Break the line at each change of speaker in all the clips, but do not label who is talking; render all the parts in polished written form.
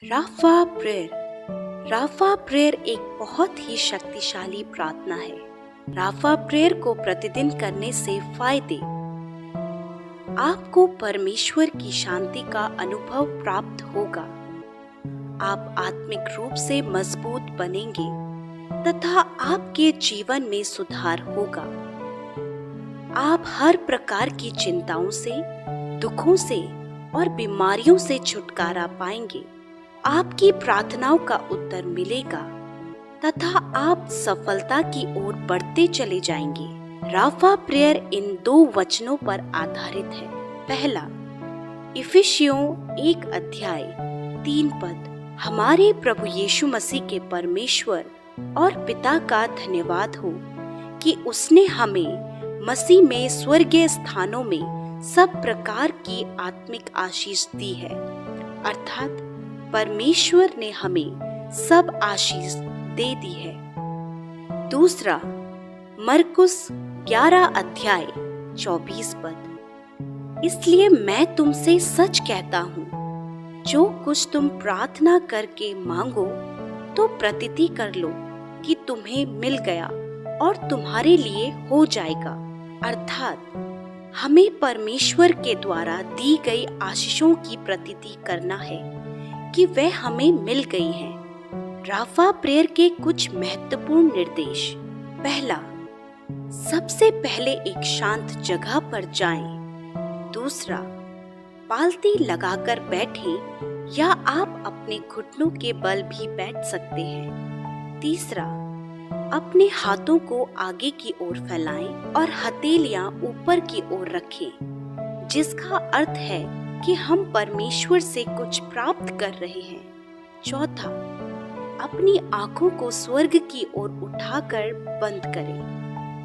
Rafa prayer. Rafa prayer एक बहुत ही शक्तिशाली प्रार्थना है। राफा प्रेयर को प्रतिदिन करने से फायदे। आपको परमेश्वर की शांति का अनुभव प्राप्त होगा। आप आत्मिक रूप से मजबूत बनेंगे तथा आपके जीवन में सुधार होगा। आप हर प्रकार की चिंताओं से, दुखों से और बीमारियों से छुटकारा पाएंगे। आपकी प्रार्थनाओं का उत्तर मिलेगा तथा आप सफलता की ओर बढ़ते चले जाएंगे। राफा प्रेयर इन 2 वचनों पर आधारित है। पहला, इफिसियों 1 अध्याय 3 पद। हमारे प्रभु यीशु मसीह के परमेश्वर और पिता का धन्यवाद हो कि उसने हमें मसीह में स्वर्गीय स्थानों में सब प्रकार की आत्मिक आशीष दी है। अर्थात परमेश्वर ने हमें सब आशीष दे दी है। दूसरा, मरकुस 11 अध्याय 24 पद। इसलिए मैं तुमसे सच कहता हूँ, जो कुछ तुम प्रार्थना करके मांगो तो प्रतीति कर लो कि तुम्हें मिल गया और तुम्हारे लिए हो जाएगा। अर्थात हमें परमेश्वर के द्वारा दी गई आशीषों की प्रतीति करना है कि वह हमें मिल गई हैं। राफा प्रेयर के कुछ महत्वपूर्ण निर्देश। पहला, सबसे पहले एक शांत जगह पर जाएं। दूसरा, पालती लगाकर बैठें या आप अपने घुटनों के बल भी बैठ सकते हैं। तीसरा, अपने हाथों को आगे की ओर फैलाएं और हथेलियां ऊपर की ओर रखें, जिसका अर्थ है कि हम परमेश्वर से कुछ प्राप्त कर रहे हैं। चौथा, अपनी आंखों को स्वर्ग की ओर उठाकर बंद करें।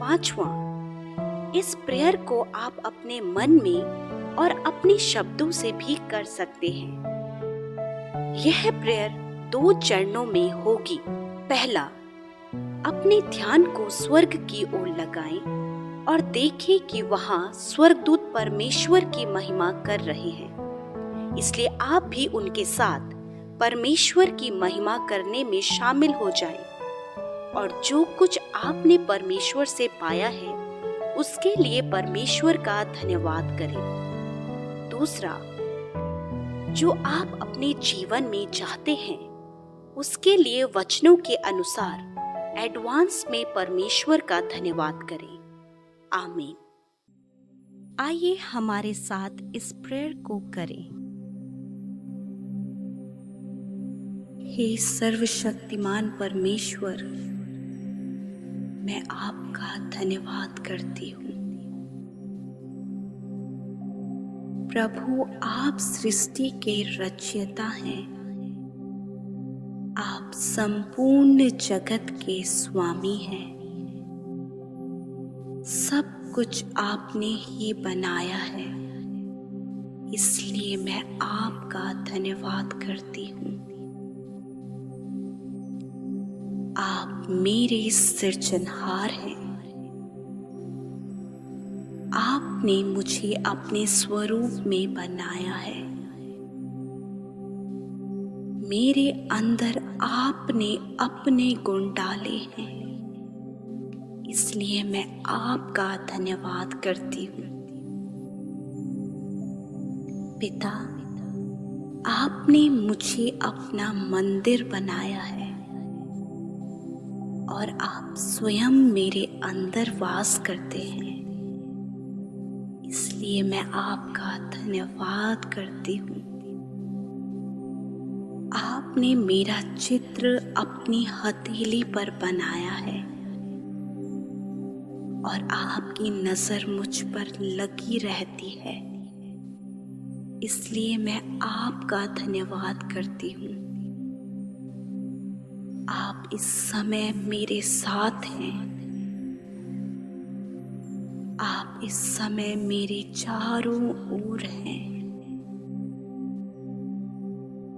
पांचवा, इस प्रेयर को आप अपने मन में और अपने शब्दों से भी कर सकते हैं। यह प्रेयर 2 चरणों में होगी। पहला, अपने ध्यान को स्वर्ग की ओर लगाएं और देखें कि वहां स्वर्गदूत परमेश्वर की महिमा कर रहे हैं। इसलिए आप भी उनके साथ परमेश्वर की महिमा करने में शामिल हो जाएं और जो कुछ आपने परमेश्वर से पाया है उसके लिए परमेश्वर का धन्यवाद करें। दूसरा, जो आप अपने जीवन में चाहते हैं उसके लिए वचनों के अनुसार एडवांस में परमेश्वर का धन्यवाद करें। आमीन। आइए हमारे साथ इस प्रेयर को करें। हे सर्वशक्तिमान परमेश्वर, मैं आपका धन्यवाद करती हूँ। प्रभु, आप सृष्टि के रचयिता हैं। आप संपूर्ण जगत के स्वामी हैं। सब कुछ आपने ही बनाया है, इसलिए मैं आपका धन्यवाद करती हूँ। आप मेरे सृजनहार हैं। आपने मुझे अपने स्वरूप में बनाया है। मेरे अंदर आपने अपने गुण डाले हैं, इसलिए मैं आपका धन्यवाद करती हूँ। पिता, आपने मुझे अपना मंदिर बनाया है और आप स्वयं मेरे अंदर वास करते हैं, इसलिए मैं आपका धन्यवाद करती हूँ। आपने मेरा चित्र अपनी हथेली पर बनाया है और आपकी नजर मुझ पर लगी रहती है, इसलिए मैं आपका धन्यवाद करती हूँ। आप इस समय मेरे साथ हैं। आप इस समय मेरे चारों ओर हैं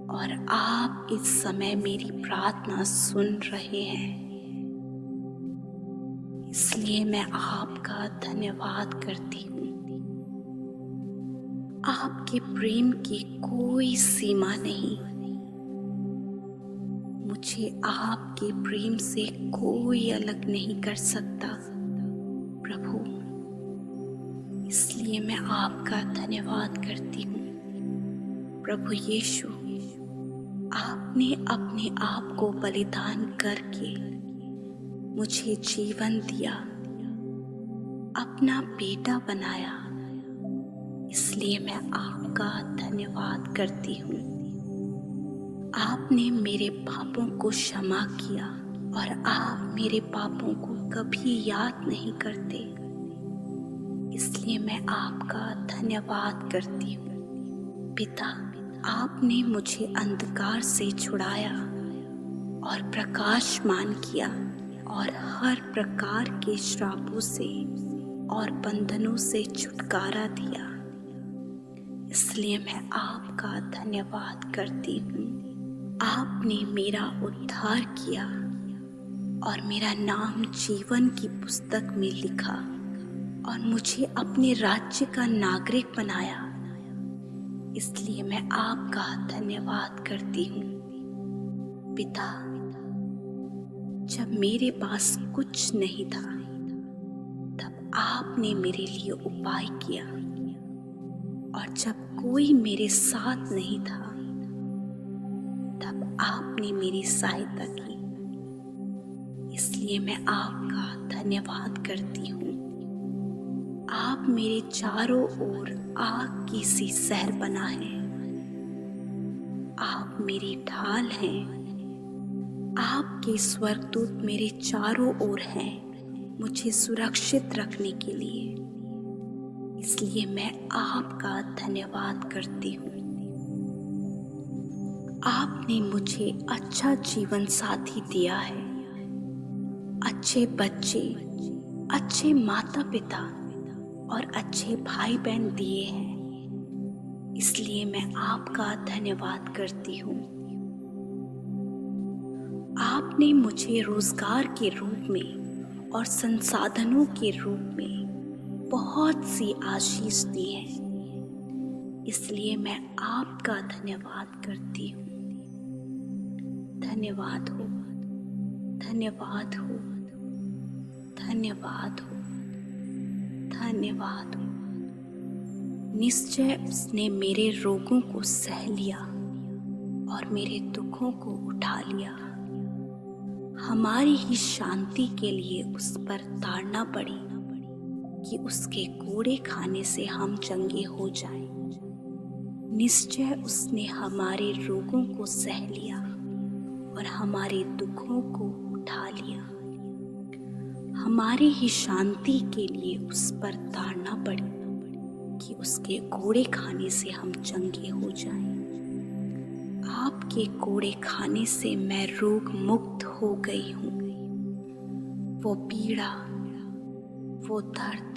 और आप इस समय मेरी प्रार्थना सुन रहे हैं, इसलिए मैं आपका धन्यवाद करती हूँ। आपके प्रेम की कोई सीमा नहीं। मुझे आपके प्रेम से कोई अलग नहीं कर सकता प्रभु। इसलिए मैं आपका धन्यवाद करती हूँ प्रभु यीशु। आपने अपने आप को बलिदान करके मुझे जीवन दिया, अपना बेटा बनाया। इसलिए मैं आपका धन्यवाद करती हूँ। आपने मेरे पापों को क्षमा किया और आप मेरे पापों को कभी याद नहीं करते। इसलिए मैं आपका धन्यवाद करती हूँ। पिता, आपने मुझे अंधकार से छुड़ाया और प्रकाशमान किया और हर प्रकार के श्रापों से और बंधनों से छुटकारा दिया। इसलिए मैं आपका धन्यवाद करती हूँ। आपने मेरा उद्धार किया और मेरा नाम जीवन की पुस्तक में लिखा और मुझे अपने राज्य का नागरिक बनाया। इसलिए मैं आपका धन्यवाद करती हूँ। पिता, जब मेरे पास कुछ नहीं था तब आपने मेरे लिए उपाय किया, और जब कोई मेरे साथ नहीं था तब आपने मेरी सहायता की। इसलिए मैं आपका धन्यवाद करती हूँ। आप मेरे चारों ओर आग की सी शहर बना है। आप मेरी ढाल हैं। आपके स्वर्गदूत मेरे चारों ओर हैं, मुझे सुरक्षित रखने के लिए। इसलिए मैं आपका धन्यवाद करती हूँ। आपने मुझे अच्छा जीवन साथी दिया है, अच्छे बच्चे, अच्छे माता पिता और अच्छे भाई बहन दिए हैं। इसलिए मैं आपका धन्यवाद करती हूँ। आपने मुझे रोजगार के रूप में और संसाधनों के रूप में बहुत सी आशीष दी है। इसलिए मैं आपका धन्यवाद करती हूँ। धन्यवाद हो, धन्यवाद हो, धन्यवाद हो, धन्यवाद हो। निश्चय उसने मेरे रोगों को सह लिया और मेरे दुखों को उठा लिया। हमारी ही शांति के लिए उस पर ताड़ना पड़ी कि उसके कोड़े खाने से हम चंगे हो जाएं। निश्चय उसने हमारे रोगों को सह लिया और हमारे दुखों को उठा लिया। हमारी ही शांति के लिए उस पर ताड़ना पड़ी कि उसके कोड़े खाने से हम चंगे हो जाएं। आपके कोड़े खाने से मैं रोग मुक्त हो गई हूँ। वो पीड़ा, वो दर्द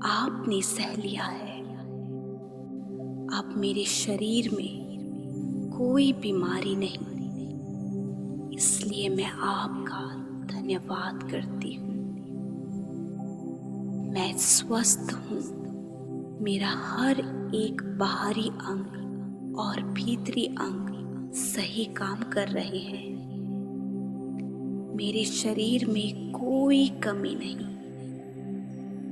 आपने सह लिया है। अब मेरे शरीर में कोई बीमारी नहीं। इसलिए मैं आपका धन्यवाद करती हूँ। मैं स्वस्थ हूँ। मेरा हर एक बाहरी अंग और भीतरी अंग सही काम कर रहे हैं। मेरे शरीर में कोई कमी नहीं।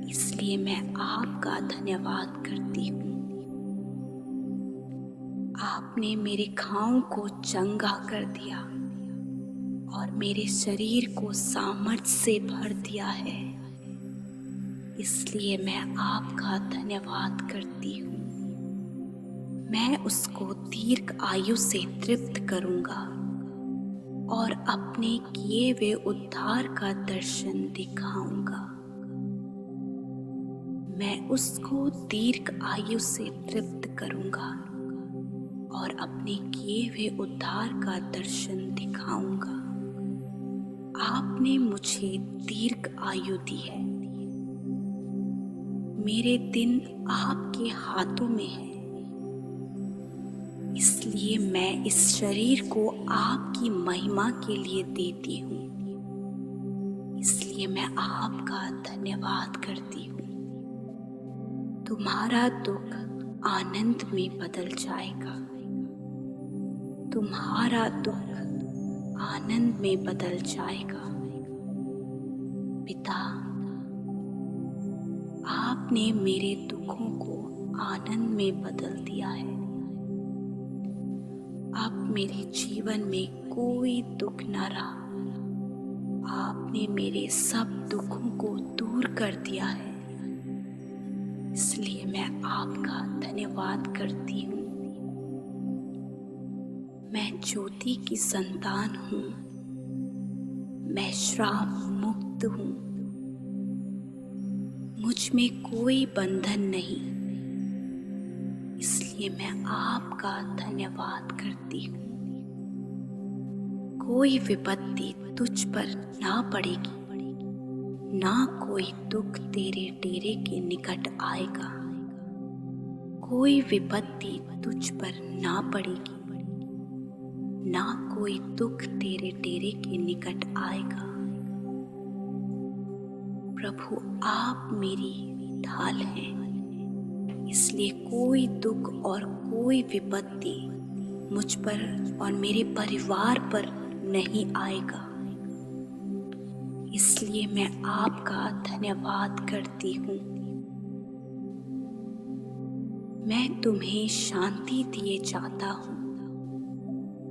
इसलिए मैं आपका धन्यवाद करती हूँ। आपने मेरे घावों को चंगा कर दिया और मेरे शरीर को सामर्थ्य से भर दिया है। इसलिए मैं आपका धन्यवाद करती हूँ। मैं उसको दीर्घ आयु से तृप्त करूँगा और अपने किए हुए उद्धार का दर्शन दिखाऊंगा। मैं उसको दीर्घ आयु से तृप्त करूँगा और अपने किए हुए उद्धार का दर्शन दिखाऊंगा। आपने मुझे दीर्घ आयु दी है। मेरे दिन आपके हाथों में है। इसलिए मैं इस शरीर को आपकी महिमा के लिए देती हूँ। इसलिए मैं आपका धन्यवाद करती हूँ। तुम्हारा दुख आनंद में बदल जाएगा। तुम्हारा दुख आनंद में बदल जाएगा। पिता, आपने मेरे दुखों को आनंद में बदल दिया है। अब मेरे जीवन में कोई दुख न रहा। आपने मेरे सब दुखों को दूर कर दिया है। इसलिए मैं आपका धन्यवाद करती हूँ। मैं ज्योति की संतान हूँ। मैं श्राप मुक्त हूँ। मुझ में कोई बंधन नहीं। इसलिए मैं आपका धन्यवाद करती हूँ। कोई विपत्ति तुझ पर ना पड़ेगी, ना कोई दुख तेरे डेरे के निकट आएगा। कोई विपत्ति तुझ पर ना पड़ेगी, ना कोई दुख तेरे डेरे के निकट आएगा। प्रभु, आप मेरी ढाल हैं, इसलिए कोई दुख और कोई विपत्ति मुझ पर और मेरे परिवार पर नहीं आएगा। इसलिए मैं आपका धन्यवाद करती हूँ। मैं तुम्हें शांति दिए जाता हूँ।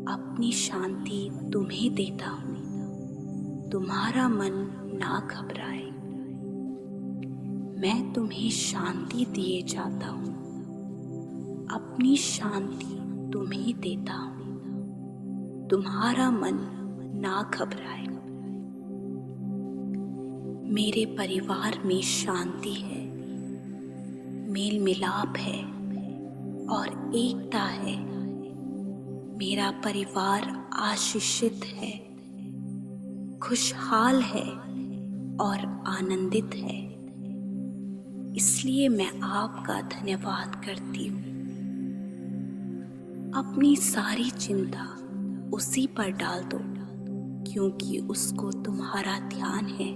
अपनी शांति तुम्हें देता हूँ। तुम्हारा मन ना घबराए। मैं तुम्हें शांति दिए जाता हूँ। अपनी शांति तुम्हें देता हूँ। तुम्हारा मन ना घबराए। मेरे परिवार में शांति है, मेल मिलाप है और एकता है। मेरा परिवार आशीषित है, खुशहाल है और आनंदित है। इसलिए मैं आपका धन्यवाद करती हूँ। अपनी सारी चिंता उसी पर डाल दो, क्योंकि उसको तुम्हारा ध्यान है।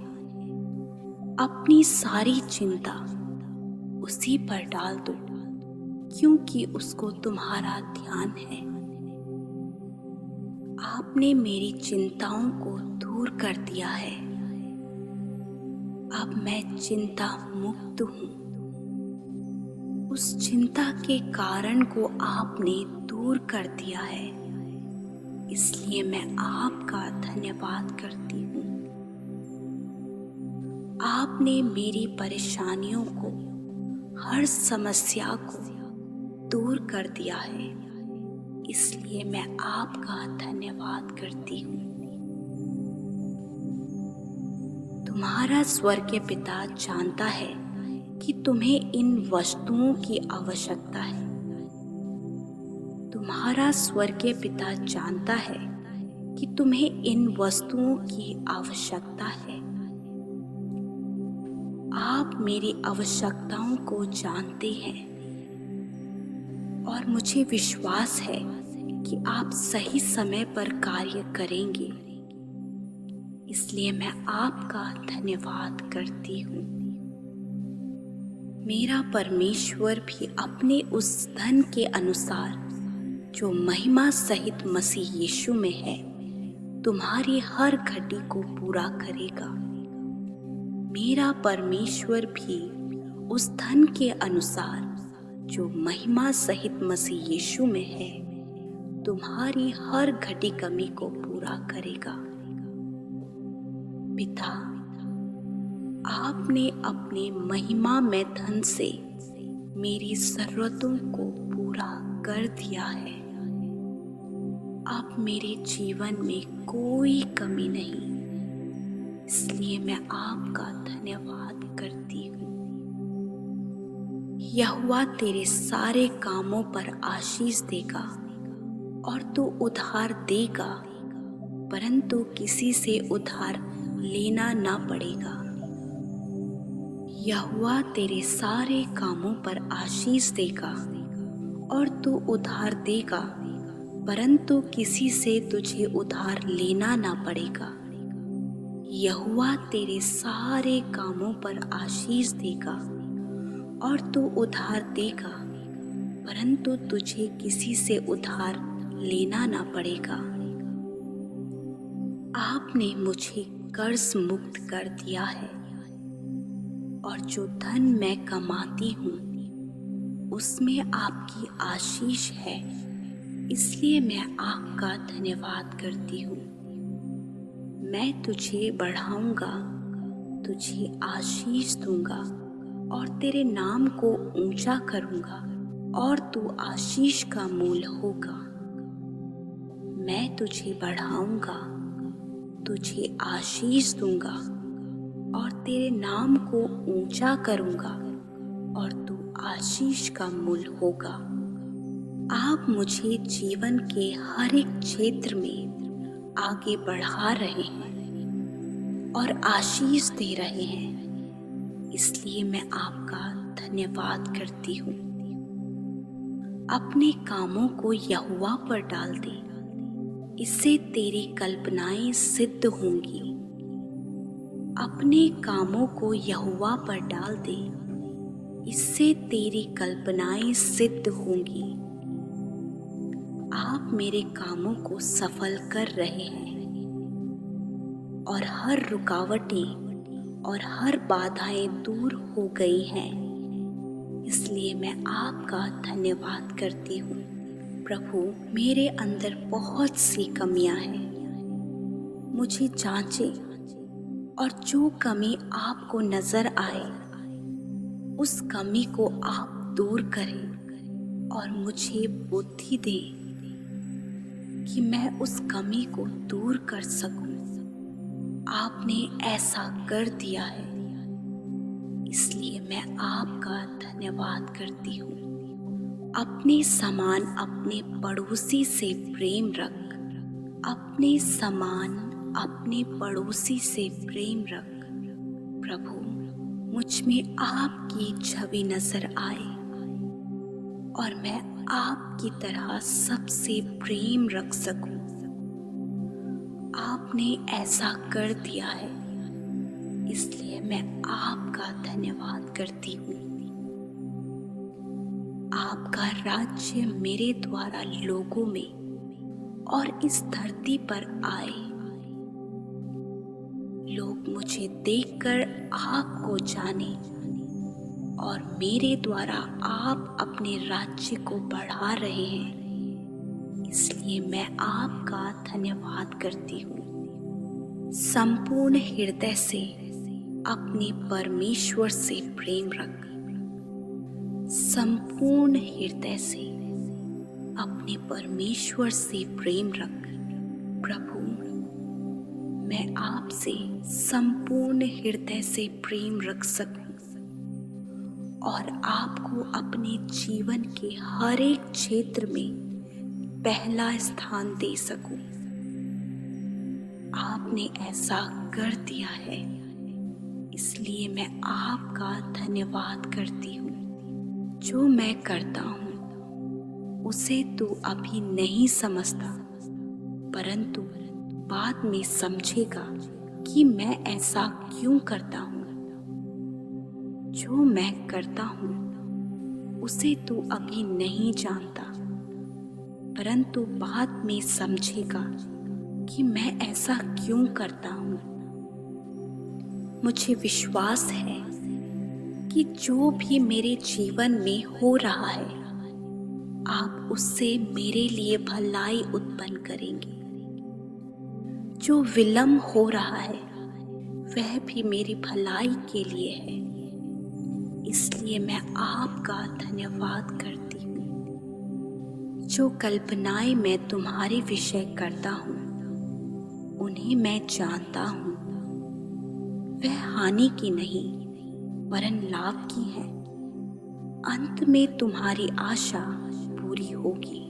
अपनी सारी चिंता उसी पर डाल दो, क्योंकि उसको तुम्हारा ध्यान है। आपने मेरी चिंताओं को दूर कर दिया है। अब मैं चिंता मुक्त हूँ। उस चिंता के कारण को आपने दूर कर दिया है। इसलिए मैं आपका धन्यवाद करती हूँ। आपने मेरी परेशानियों को, हर समस्या को दूर कर दिया है। इसलिए मैं आपका धन्यवाद करती हूँ। तुम्हारा स्वर्गीय पिता जानता है कि तुम्हें इन वस्तुओं की आवश्यकता है। तुम्हारा स्वर्गीय पिता जानता है कि तुम्हें इन वस्तुओं की आवश्यकता है। आप मेरी आवश्यकताओं को जानते हैं और मुझे विश्वास है कि आप सही समय पर कार्य करेंगे। इसलिए मैं आपका धन्यवाद करती हूँ। मेरा परमेश्वर भी अपने उस धन के अनुसार जो महिमा सहित मसीह यीशु में है, तुम्हारी हर घटी को पूरा करेगा। मेरा परमेश्वर भी उस धन के अनुसार जो महिमा सहित मसीह यीशु में है, तुम्हारी हर घटी कमी को पूरा करेगा। पिता, आपने अपने महिमा में धन से मेरी जरूरतों को पूरा कर दिया है। अब मेरे जीवन में कोई कमी नहीं। इसलिए मैं आपका धन्यवाद करती हूँ। यहोवा तेरे सारे कामों पर आशीष देगा और तू उधार देगा, परंतु किसी से उधार लेना ना पड़ेगा। यहोवा तेरे सारे कामों पर आशीष देगा और तू उधार देगा, परंतु किसी से तुझे उधार लेना ना पड़ेगा। यहोवा तेरे सारे कामों पर आशीष देगा और तू उधार देगा, परंतु तुझे किसी से उधार लेना ना पड़ेगा। आपने मुझे कर्ज मुक्त कर दिया है और जो धन मैं कमाती हूँ उसमें आपकी आशीष है, इसलिए मैं आपका धन्यवाद करती हूँ। मैं तुझे बढ़ाऊंगा, तुझे आशीष दूंगा और तेरे नाम को ऊंचा करूंगा और तू आशीष का मूल होगा। मैं तुझे बढ़ाऊंगा, तुझे आशीष दूंगा और तेरे नाम को ऊंचा करूंगा और तू आशीष का मूल होगा। आप मुझे जीवन के हर एक क्षेत्र में आगे बढ़ा रहे हैं और आशीष दे रहे हैं, इसलिए मैं आपका धन्यवाद करती हूँ। अपने कामों को यहोवा पर डाल दे, इससे तेरी कल्पनाएं सिद्ध होंगी। अपने कामों को यहोवा पर डाल दे, इससे तेरी कल्पनाएं सिद्ध होंगी। आप मेरे कामों को सफल कर रहे हैं और हर रुकावटें और हर बाधाएं दूर हो गई हैं, इसलिए मैं आपका धन्यवाद करती हूँ। प्रभु, मेरे अंदर बहुत सी कमियां हैं, मुझे जांचें और जो कमी आपको नजर आए उस कमी को आप दूर करें और मुझे बुद्धि दें कि मैं उस कमी को दूर कर सकूं। आपने ऐसा कर दिया है, इसलिए मैं आपका धन्यवाद करती हूँ। अपने समान अपने पड़ोसी से प्रेम रख, अपने समान अपने पड़ोसी से प्रेम रख। प्रभु, मुझ में आपकी छवि नजर आए और मैं आपकी तरह सबसे प्रेम रख सकूं। आपने ऐसा कर दिया है, इसलिए मैं आपका धन्यवाद करती हूँ। आपका राज्य मेरे द्वारा लोगों में और इस धरती पर आए। लोग मुझे देखकर आपको जाने और मेरे द्वारा आप अपने राज्य को बढ़ा रहे हैं, इसलिए मैं आपका धन्यवाद करती हूँ। संपूर्ण हृदय से अपने परमेश्वर से प्रेम रख, संपूर्ण हृदय से अपने परमेश्वर से प्रेम रख। प्रभु, मैं आपसे संपूर्ण हृदय से प्रेम रख सकूं और आपको अपने जीवन के हर एक क्षेत्र में पहला स्थान दे सकूं। आपने ऐसा कर दिया है, इसलिए मैं आपका धन्यवाद करती हूँ। जो मैं करता हूँ उसे तू अभी नहीं समझता, परंतु बाद में समझेगा कि मैं ऐसा क्यों करता हूँ। जो मैं करता हूँ उसे तू अभी नहीं जानता, परंतु बाद में समझेगा कि मैं ऐसा क्यों करता हूँ। मुझे विश्वास है कि जो भी मेरे जीवन में हो रहा है, आप उससे मेरे लिए भलाई उत्पन्न करेंगे। जो विलंब हो रहा है वह भी मेरी भलाई के लिए है, इसलिए मैं आपका धन्यवाद करती हूँ। जो कल्पनाएं मैं तुम्हारे विषय करता हूँ उन्हें मैं जानता हूँ, वह हानि की नहीं वरन लाभ की है। अंत में तुम्हारी आशा पूरी होगी।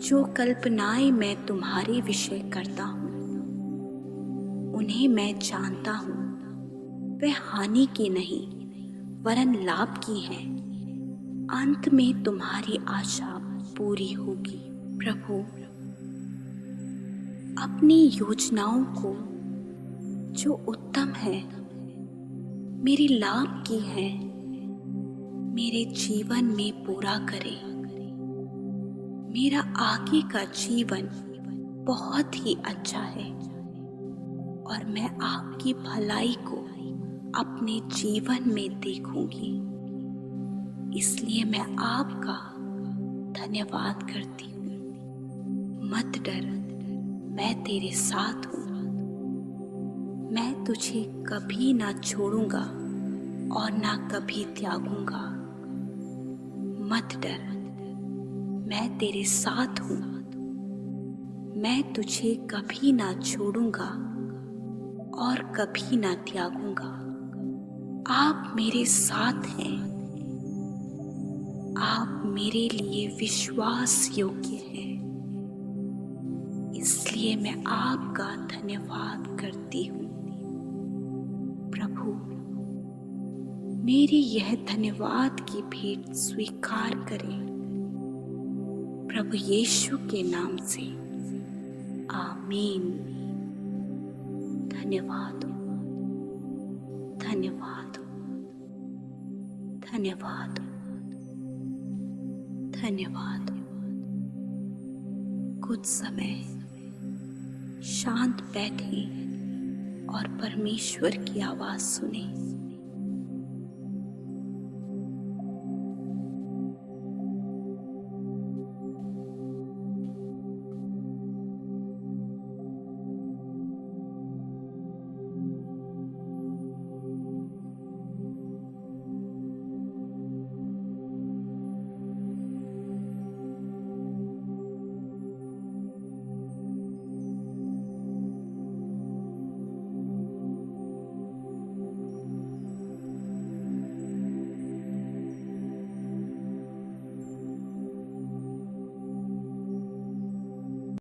जो कल्पनाएं मैं तुम्हारे विषय करता हूँ उन्हें मैं जानता हूँ, वह हानि की नहीं वरन लाभ की है। अंत में तुम्हारी आशा पूरी होगी। प्रभु, अपनी योजनाओं को जो उत्तम है, मेरे लाभ की है, मेरे जीवन में पूरा करे। मेरा आगे का जीवन बहुत ही अच्छा है और मैं आपकी भलाई को अपने जीवन में देखूंगी। इसलिए मैं आपका धन्यवाद करती हूँ। मत डर, मैं तेरे साथ हूँ। मैं तुझे कभी ना छोड़ूंगा और ना कभी त्यागूंगा। मत डर, मैं तेरे साथ हूँ। मैं तुझे कभी ना छोड़ूंगा और कभी ना त्यागूंगा। आप मेरे साथ हैं। आप मेरे लिए विश्वास योग्य हैं। इसलिए मैं आपका धन्यवाद करती हूँ। प्रभु, मेरी यह धन्यवाद की भेंट स्वीकार करें। प्रभु यीशु के नाम से आमीन। धन्यवाद, धन्यवाद, धन्यवाद, धन्यवाद। कुछ समय शांत बैठें और परमेश्वर की आवाज सुनें।